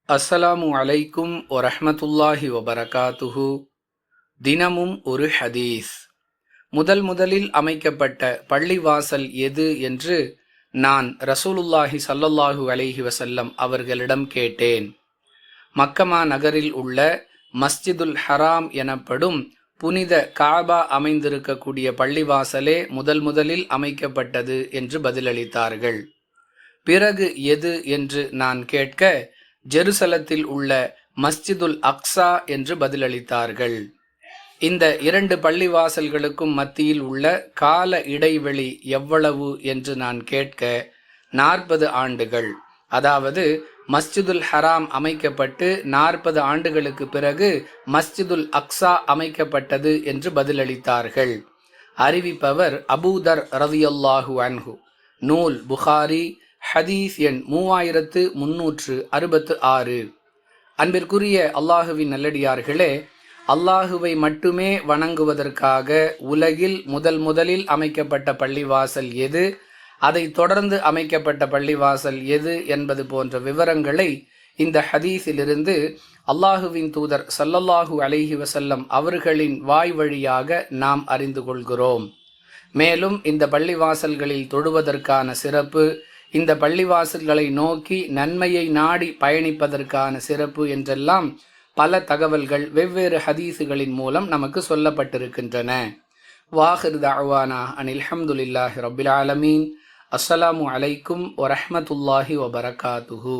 அஸ்ஸலாமு அலைக்கும் வரஹ்மத்துல்லாஹி வபரகாத்துஹு. தினமும் ஒரு ஹதீஸ். முதலில் அமைக்கப்பட்ட பள்ளிவாசல் எது என்று நான் ரசூலுல்லாஹி ஸல்லல்லாஹு அலைஹி வஸல்லம் அவர்களிடம் கேட்டேன். மக்கமா நகரில் உள்ள மஸ்ஜிதுல் ஹராம் எனப்படும் புனித காபா அமைந்திருக்கக்கூடிய பள்ளிவாசலே முதலில் அமைக்கப்பட்டது என்று பதிலளித்தார்கள். பிறகு எது என்று நான் கேட்க, ஜெருசலத்தில் உள்ள மஸ்ஜிதுல் அக்ஸா என்று பதிலளித்தார்கள். இந்த இரண்டு பள்ளிவாசல்களுக்கும் மத்தியில் உள்ள கால இடைவெளி எவ்வளவு என்று நான் கேட்க, 40 ஆண்டுகள், அதாவது மஸ்ஜிதுல் ஹராம் அமைக்கப்பட்டு 40 ஆண்டுகளுக்கு பிறகு மஸ்ஜிதுல் அக்ஸா அமைக்கப்பட்டது என்று பதிலளித்தார்கள். அறிவிப்பவர் அபூதர் ரலியல்லாஹு அன்ஹு. நூல் புகாரி, ஹதீஸ் எண் 3366. அன்பிற்குரிய அல்லாஹுவின் நல்லடியார்களே, அல்லாஹுவை மட்டுமே வணங்குவதற்காக உலகில் முதலில் அமைக்கப்பட்ட பள்ளிவாசல் எது, அதை தொடர்ந்து அமைக்கப்பட்ட பள்ளிவாசல் எது என்பது போன்ற விவரங்களை இந்த ஹதீஸிலிருந்து அல்லாஹுவின் தூதர் ஸல்லல்லாஹு அலைஹி வஸல்லம் அவர்களின் வாய் வழியாக நாம் அறிந்து கொள்கிறோம். மேலும் இந்த பள்ளிவாசல்களில் தொழுவதற்கான சிறப்பு, இந்த பள்ளிவாசல்களை நோக்கி நன்மையை நாடி பயணிப்பதற்கான சிறப்பு என்றெல்லாம் பல தகவல்கள் வெவ்வேறு ஹதீஸுகளின் மூலம் நமக்கு சொல்லப்பட்டிருக்கின்றன. வாஹிர் தஅவானா அனில் ஹம்துலில்லாஹி ரப்பில் ஆலமீன். அஸ்ஸலாமு அலைக்கும் வரஹ்மத்துல்லாஹி வபரகாத்துஹு.